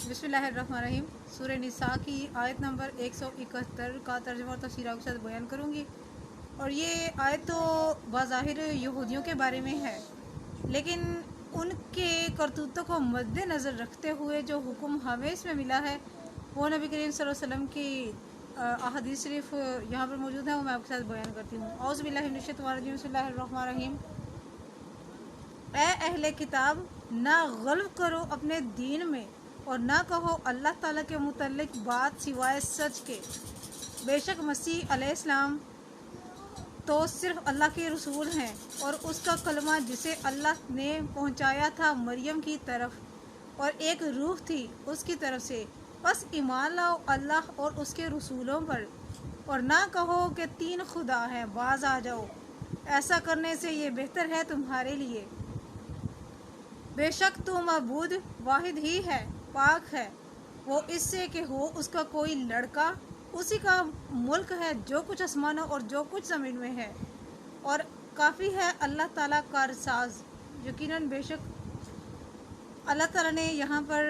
बिस्मिल्लाहिर्रहमानिर्रहीम। सूरह निसा की आयत नंबर 171 का तर्जुमा और तफसीर आपके साथ बयान करूँगी। और ये आयत तो बाज़ाहिर यहूदियों के बारे में है, लेकिन उनके करतूतों को मद्देनज़र रखते हुए जो हुक्म हमें इसमें मिला है वो नबी करीम सल्लल्लाहु अलैहि वसल्लम की अहादीस शरीफ यहाँ पर मौजूद है, वो मैं आपके साथ बयान करती हूँ। औज़ु बिल्लाहि मिनश शैतानिर रजीम, बिस्मिल्लाहिर्रहमानिर्रहीम। ए अहले किताब, ना गल्व करो अपने दीन में और ना कहो अल्लाह ताला के मुतल्लिक बात सिवाय सच के। बेशक मसीह अलैहिस्सलाम तो सिर्फ अल्लाह के रसूल हैं और उसका कलमा जिसे अल्लाह ने पहुंचाया था मरियम की तरफ और एक रूह थी उसकी तरफ से। बस ईमान लाओ अल्लाह और उसके रसूलों पर और ना कहो कि तीन खुदा हैं, बाज आ जाओ। ऐसा करने से ये बेहतर है तुम्हारे लिए। बेशक तो मबूद वाहिद ही है, पाक है वो इससे कि हो उसका कोई लड़का। उसी का मुल्क है जो कुछ आसमानों और जो कुछ ज़मीन में है, और काफ़ी है अल्लाह ताला कारसाज। यकीनन बेशक अल्लाह ताला ने यहाँ पर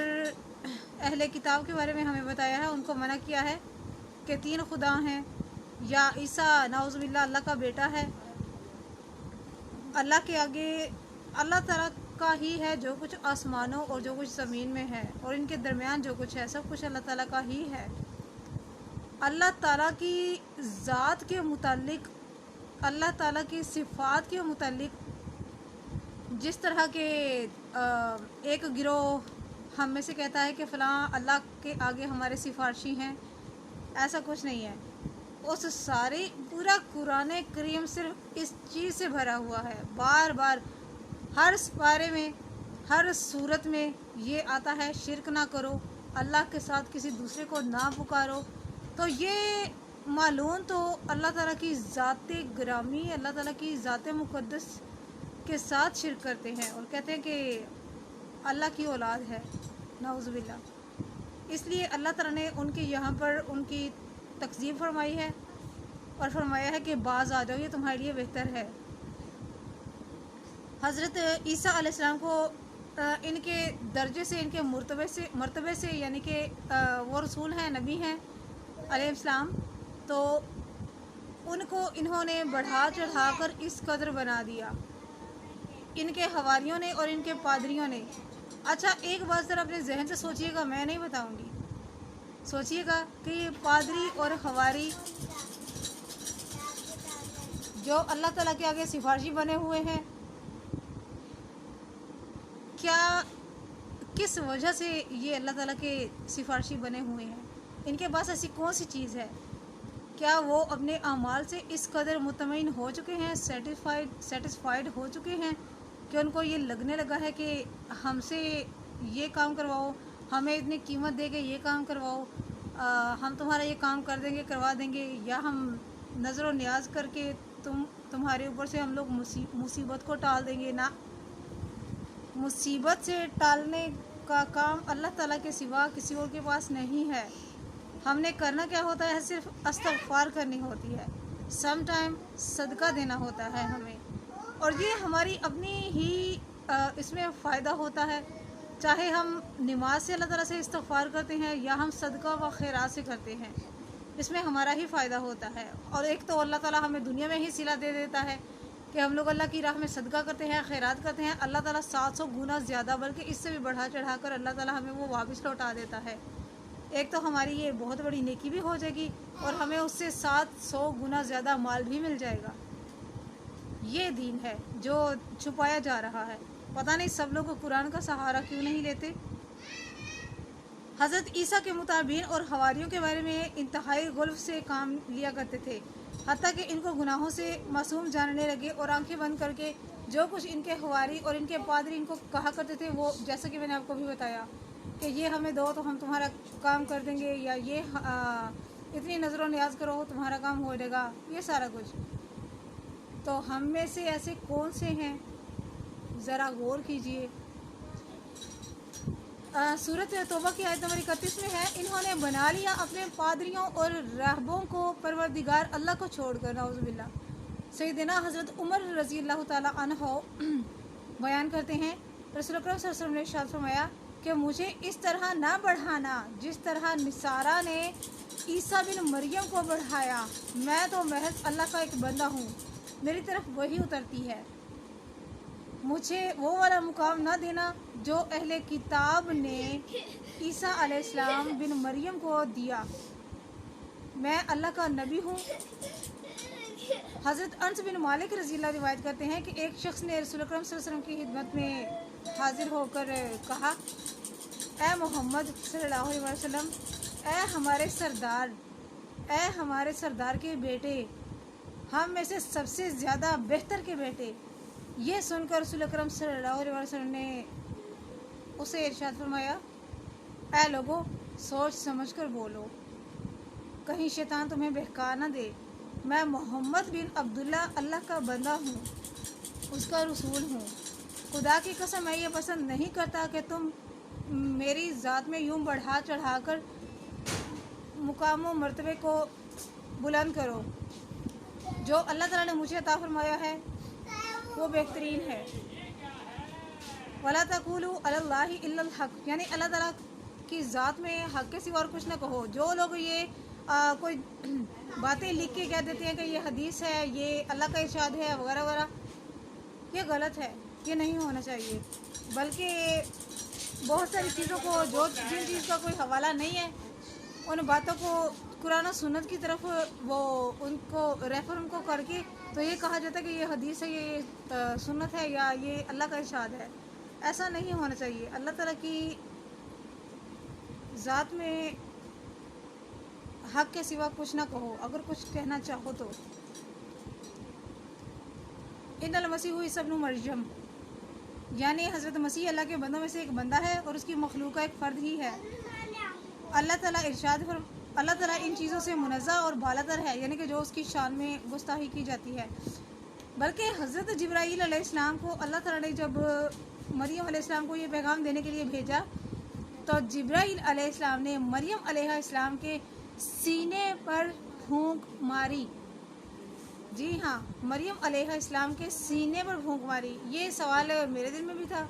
अहले किताब के बारे में हमें बताया है, उनको मना किया है कि तीन खुदा हैं या ईसा नाउज़ुबिल्लाह अल्लाह का बेटा है। अल्लाह के आगे अल्लाह ताला का ही है जो कुछ आसमानों और जो कुछ ज़मीन में है, और इनके दरमियान जो कुछ है सब कुछ अल्लाह ताला का ही है। अल्लाह ताला की ज़ात के मुतालिक, अल्लाह ताला की सिफ़ात के मुतालिक जिस तरह के एक गिरोह हम में से कहता है कि फ़लाँ अल्लाह के आगे हमारे सिफारशी हैं, ऐसा कुछ नहीं है। उस सारे पूरा कुरान करीम सिर्फ इस चीज़ से भरा हुआ है। बार बार हर पारे में, हर सूरत में ये आता है, शिरक ना करो, अल्लाह के साथ किसी दूसरे को ना पुकारो। तो ये मालूम तो अल्लाह ताला की ज़ाते ग्रामी, अल्लाह ताला की ज़ाते मुक़द्दस के साथ शिरक करते हैं और कहते हैं कि अल्लाह की औलाद है, नाउज़ुबिल्लाह। इसलिए अल्लाह ताला ने उनके यहाँ पर उनकी तकज़ीब फरमाई है और फरमाया है कि बाज़ आ जाओ, ये तुम्हारे लिए बेहतर है। हज़रत ईसा अलैहिस्सलाम को इनके दर्जे से, इनके मर्तबे से यानी कि वो रसूल हैं, नबी हैं अलैहिस्सलाम, तो उनको इन्होंने बढ़ा चढ़ा कर इस कदर बना दिया, इनके हवारियों ने और इनके पादरियों ने। अच्छा, एक बात ज़रा अपने जहन से सोचिएगा, मैं नहीं बताऊंगी। सोचिएगा कि ये पादरी और हवारी जो अल्लाह ताला के आगे सिफारशी बने हुए हैं, क्या किस वजह से ये अल्लाह ताला के सिफारशी बने हुए हैं? इनके पास ऐसी कौन सी चीज़ है? क्या वो अपने अमाल से इस कदर मुतमईन हो चुके हैं, सेटिस्फाइड हो चुके हैं कि उनको ये लगने लगा है कि हमसे ये काम करवाओ, हमें इतनी कीमत दे के ये काम करवाओ, हम तुम्हारा ये काम कर देंगे, करवा देंगे, या हम नज़र और न्याज करके तुम्हारे ऊपर से हम लोग मुसीबत को टाल देंगे। ना, मुसीबत से टालने का काम अल्लाह ताला के सिवा किसी और के पास नहीं है। हमने करना क्या होता है, सिर्फ इस्तग़फ़ार करनी होती है, सम टाइम सदका देना होता है हमें, और ये हमारी अपनी ही इसमें फ़ायदा होता है। चाहे हम नमाज से अल्लाह ताला से इस्तग़फ़ार करते हैं या हम सदका व खैरात से करते हैं, इसमें हमारा ही फ़ायदा होता है। और एक तो अल्लाह ताला हमें दुनिया में ही सिला दे देता है कि हम लोग अल्लाह की राह में सदका करते हैं, खैरात करते हैं, अल्लाह ताला 700 गुना ज़्यादा, बल्कि इससे भी बढ़ा चढ़ा कर अल्लाह ताला हमें वो वापस लौटा देता है। एक तो हमारी ये बहुत बड़ी नेकी भी हो जाएगी और हमें उससे 700 गुना ज़्यादा माल भी मिल जाएगा। ये दीन है जो छुपाया जा रहा है। पता नहीं सब लोग कुरान का सहारा क्यों नहीं लेते। हज़रत ईसा के मुताबिन और हवारियों के बारे में इंतहाई गुल्फ से काम लिया करते थे, हत्ता कि इनको गुनाहों से मासूम जानने लगे और आंखें बंद करके जो कुछ इनके हवारी और इनके पादरी इनको कहा करते थे, वो जैसा कि मैंने आपको भी बताया कि ये हमें दो तो हम तुम्हारा काम कर देंगे, या ये इतनी नज़र न्याज करो तुम्हारा काम हो जाएगा, ये सारा कुछ। तो हम में से ऐसे कौन से हैं, ज़रा गौर कीजिए। सूरत तौबा की आयत नंबर 31 में है, इन्होंने बना लिया अपने पादरियों और रहबों को परवरदिगार अल्लाह को छोड़कर, नाउज़ुबिल्लाह। सैयदना हज़रत उमर रज़ी अल्लाह ताला अन्हो बयान करते हैं, रसूल अकरम सल्लल्लाहु अलैहि वसल्लम ने इरशाद फरमाया کہ مجھے اس طرح نہ بڑھانا جس طرح نصارہ نے عیسیٰ بن مریم کو بڑھایا، میں تو محض اللہ کا ایک بندہ ہوں، میری طرف وہی اترتی ہے، مجھے وہ والا مقام نہ دینا جو اہل کتاب نے عیسیٰ علیہ السلام بن مریم کو دیا، میں اللہ کا نبی ہوں۔ حضرت انس بن مالک رضی اللہ روایت کرتے ہیں کہ ایک شخص نے رسول اکرم صلی اللہ علیہ وسلم کی خدمت میں حاضر ہو کر کہا، اے محمد صلی اللہ علیہ وسلم، اے ہمارے سردار کے بیٹے، ہم میں سے سب سے زیادہ بہتر کے بیٹے۔ یہ سن کر رسول اکرم صلی اللہ علیہ وسلم نے اسے ارشاد فرمایا، اے لوگو، سوچ سمجھ کر بولو، کہیں شیطان تمہیں بہکا نہ دے، میں محمد بن عبداللہ اللہ کا بندہ ہوں، اس کا رسول ہوں، خدا کی قسم میں یہ پسند نہیں کرتا کہ تم میری ذات میں یوں بڑھا چڑھا کر مقام و مرتبے کو بلند کرو، جو اللہ تعالیٰ نے مجھے عطا فرمایا ہے وہ بہترین ہے۔ وَلَا تَقُولُوا عَلَى اللَّهِ إِلَّا الْحَقَّ، یعنی اللہ تعالیٰ کی ذات میں حق کے سوا اور کچھ نہ کہو۔ جو لوگ یہ کوئی باتیں لکھ کے کہہ دیتے ہیں کہ یہ حدیث ہے، یہ اللہ کا ارشاد ہے وغیرہ وغیرہ، یہ غلط ہے، یہ نہیں ہونا چاہیے، بلکہ بہت ساری چیزوں کو جن چیز کا کوئی حوالہ نہیں ہے ان باتوں کو قرآن و سنت کی طرف وہ ان کو ریفر ان کو کر کے تو یہ کہا جاتا ہے کہ یہ حدیث ہے، یہ سنت ہے یا یہ اللہ کا ارشاد ہے۔ ایسا نہیں ہونا چاہیے۔ اللہ تعالیٰ کی ذات میں حق کے سوا کچھ نہ کہو، اگر کچھ کہنا چاہو تو۔ ان المسیح عیسی ابن مریم، یعنی حضرت مسیح اللہ کے بندوں میں سے ایک بندہ ہے اور اس کی مخلوق کا ایک فرد ہی ہے۔ اللہ تعالیٰ ان چیزوں سے منزہ اور بالاتر ہے، یعنی کہ جو اس کی شان میں گستاخی کی جاتی ہے۔ بلکہ حضرت جبرائیل علیہ السلام کو اللہ تعالیٰ نے جب مریم علیہ السلام کو یہ پیغام دینے کے لیے بھیجا تو جبرائیل علیہ السلام نے مریم علیہ السلام کے سینے پر پھونک ماری۔ جی ہاں، مریم علیہ السلام کے سینے پر پھونک ماری۔ یہ سوال میرے دل میں بھی تھا،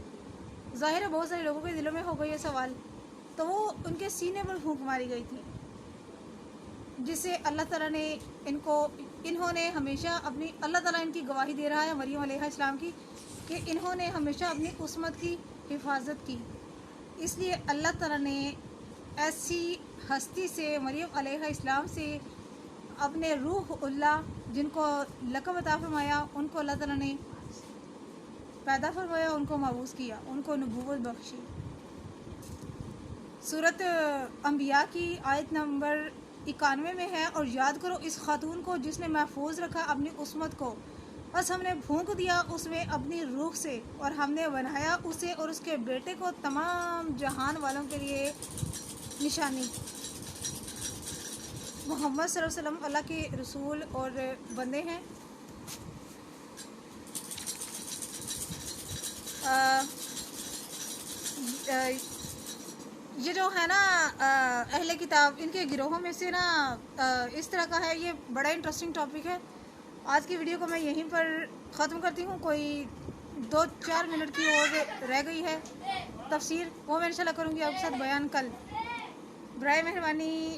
ظاہر ہے بہت سارے لوگوں کے دلوں میں ہوگا یہ سوال، تو وہ ان کے سینے پر پھونک ماری گئی تھی، جس سے اللہ تعالیٰ نے انہوں نے ہمیشہ اپنی، اللہ تعالیٰ ان کی گواہی دے رہا ہے مریم علیہ السلام کی کہ انہوں نے ہمیشہ اپنی عصمت کی حفاظت کی، اس لیے اللہ تعالیٰ نے ایسی ہستی سے مریم علیہ السلام سے اپنے روح اللہ جن کو لقب عطا فرمایا، ان کو اللہ تعالیٰ نے پیدا فرمایا، ان کو مبعوث کیا، ان کو نبوت بخشی۔ سورۃ انبیاء کی آیت نمبر 91 میں ہے، اور یاد کرو اس خاتون کو جس نے محفوظ رکھا اپنی عصمت کو، بس ہم نے پھونک دیا اس میں اپنی روح سے، اور ہم نے بنایا اسے اور اس کے بیٹے کو تمام جہان والوں کے لیے نشانی۔ محمد صلی اللہ علیہ وسلم اللہ کے رسول اور بندے ہیں۔ یہ جو ہے نا اہل کتاب، ان کے گروہوں میں سے نا اس طرح کا ہے، یہ بڑا انٹرسٹنگ ٹاپک ہے۔ آج کی ویڈیو کو میں یہیں پر ختم کرتی ہوں، کوئی 2-4 منٹ کی اور رہ گئی ہے تفسیر، وہ میں انشاءاللہ کروں گی آپ کے ساتھ بیان کل۔ برائے مہربانی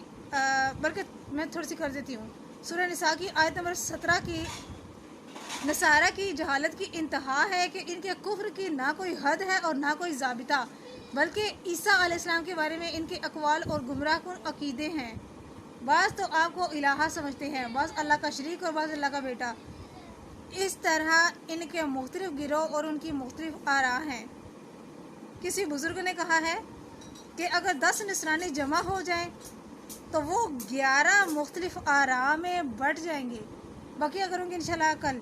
بلکہ میں تھوڑی سی کر دیتی ہوں۔ سورہ نساء کی آیت نمبر 17 کی نصارہ کی جہالت کی انتہا ہے کہ ان کے کفر کی نہ کوئی حد ہے اور نہ کوئی ضابطہ، بلکہ عیسیٰ علیہ السلام کے بارے میں ان کے اقوال اور گمراہ کن عقیدے ہیں۔ بعض تو آپ کو الہہ سمجھتے ہیں، بعض اللہ کا شریک اور بعض اللہ کا بیٹا۔ اس طرح ان کے مختلف گروہ اور ان کی مختلف آراء ہیں۔ کسی بزرگ نے کہا ہے کہ اگر 10 نصرانی جمع ہو جائیں تو وہ 11 مختلف آراء میں بٹ جائیں گے۔ باقی کروں گی انشاءاللہ کل۔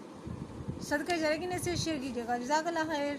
صدقہ جاریہ کی نیت سے شیئر کیجیے گا۔ جزاک اللہ خیر۔